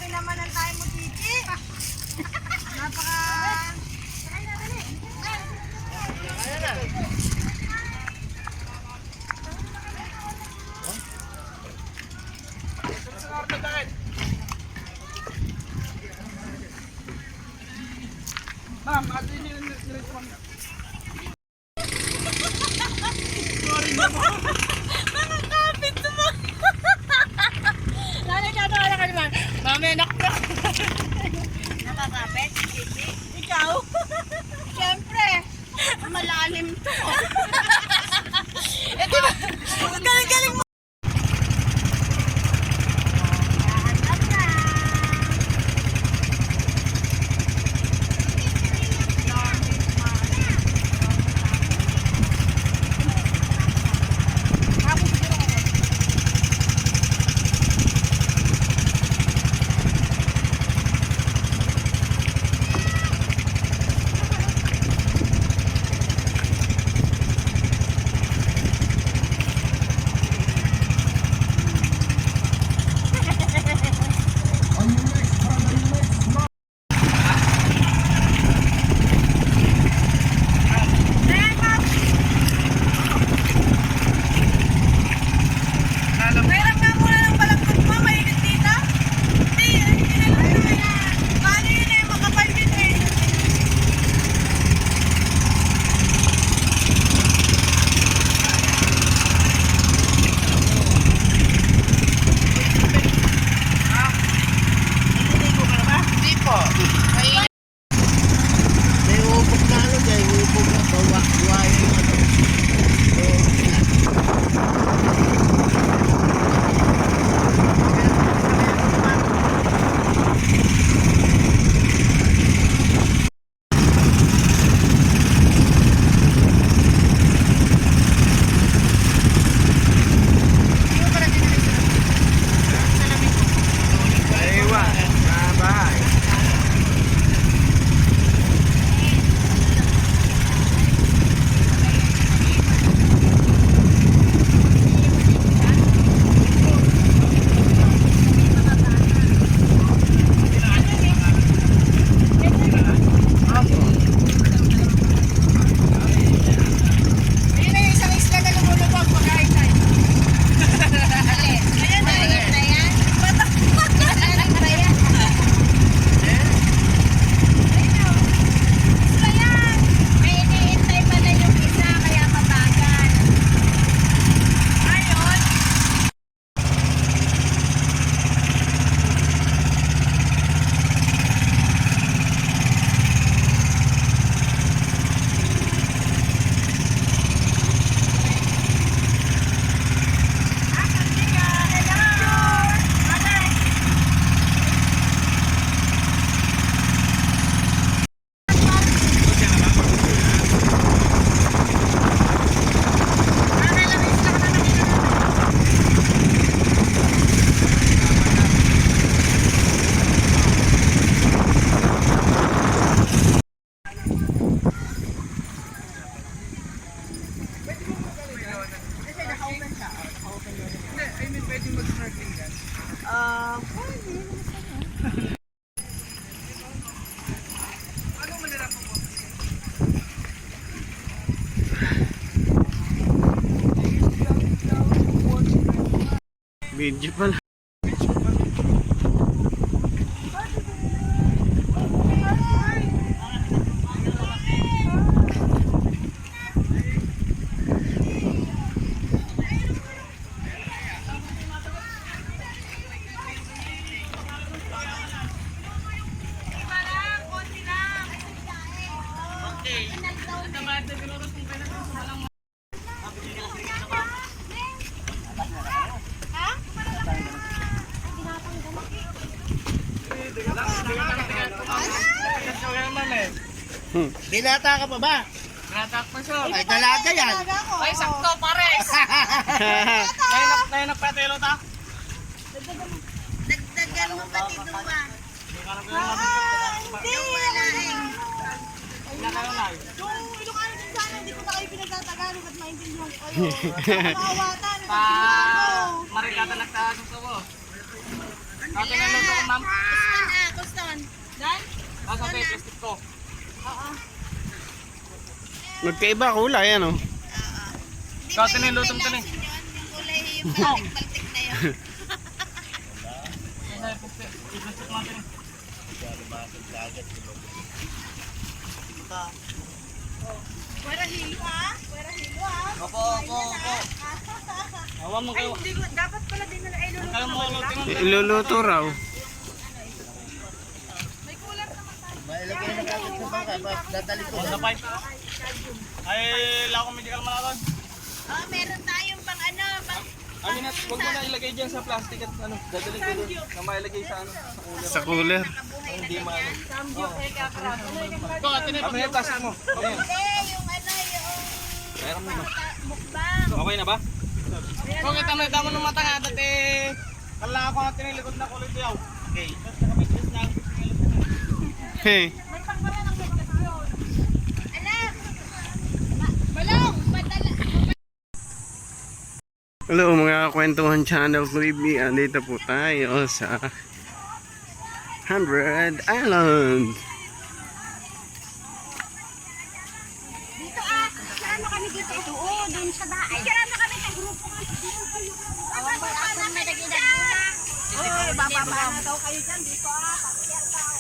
Grabe naman ang tayo mo, Titi. Napaka... Ayan na. Ma'am, ato yung nilirespond. Mga kapit mo! Nanay, tatawa na ka naman. Mami, nakapit. Nakakapit? Titi? Ikaw? Siyempre. Malalim to. Eh, di ba? Galing-galing mo. Video pala. Binata ka pa ba? Binata ko siya. Ay, dalaga yan. Ay, sakto, pares. Tayo nagpatelo ta. Dagdagan mo pati duwa. Hindi. Yung Ilocano din sana, hindi ko na kayo pinagtatagalog at maintindihan ko kayo. Makawatan. Marikata nagtaas sa mo. Tatay na luto ma'am. Kuston. Dan? Nasa tayo plastic ko. Oo. Magkaiba kulay, ano? Ikaw, tinilutong to ni. Yung kulay, yung baltik-baltik na yun. Nasa tayo plastic. I-plastic natin. Pwera hilo ah. Pwera hilo ah. Opo. Awan mo kayo. Hindi ko, dapat pala din na ay luluto. Kayo mo luting. Iluluto raw. May kulang naman tayo. Mailagay na kagad sa bangka. Dadali ko. Sabay. Ay, lako medical malaman. Oh, meron tayong pang ano, pang Aminat, huwag mo na ilagay dyan sa plastic at ano, dadali ko doon. Na mailagay sa ano, sa ulo. Sa cooler. kabuhay na Hindi ganyan. maano. Samgyup, Ito, atin na yung plastic mo. Ayan. Hindi, yung ano, yung Mayroon mo na. mukbang. Okay na ba? Kung kita may damo ng mata nga, dati kala ako na tinilikod na kulit yaw. Okay. Tapos nakabigis na ako. Hey. May pangwala ng lokasyon. Alam! Balong! Padala! Hello mga kwentuhan channel Creepy. Andito po tayo sa 100 Island. Dito ah! Saan mo kami dito? Ito oh, doon sa daan. Saan mo kami sa grupo nga? Baba na may nagidagdag. Oh, bababa na daw kayo dyan. Dito ah, pakyal daw.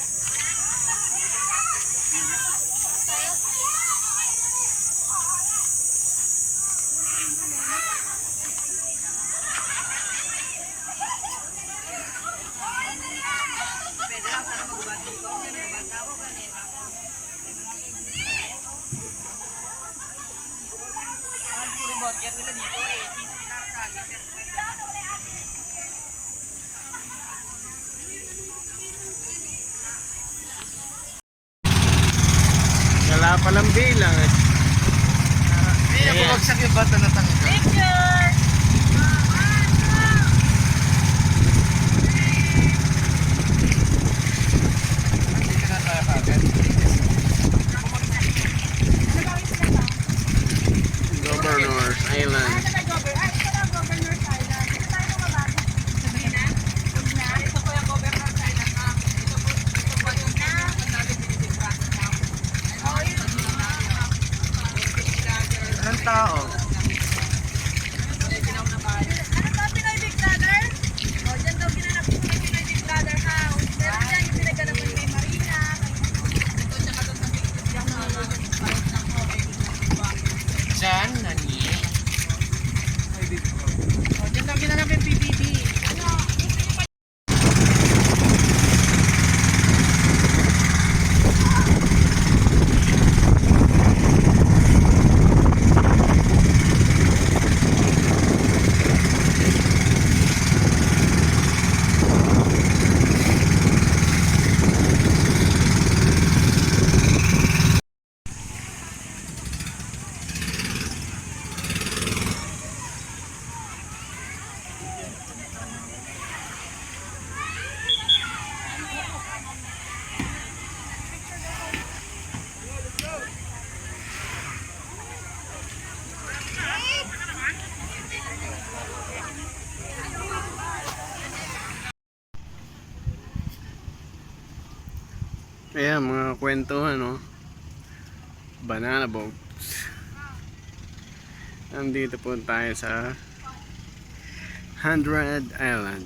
Wala palang bilang. Hindi, bumagsak yung bata na tango. Picture! Hindi ka na tayo kagad. Governor's Island. Governor's Island. Dito tayo mababa. Sabihin na? Huwag na. Ito po yung Governor's Island. Ito po yung Oh, yun. Anong tao? Ano to, Pinoy Big Brother? O, dyan daw ginanap yung Pinoy Big Brother House. Meron dyan yung pinaganapan kay Marina. Ito, tsaka doon sa Pilipinas. Diyan, nani? O, dyan daw ginanap yung PBB. Ano? Ayan mga kwentuhan, no? Banana boats. Nandito po tayo sa 100 Island.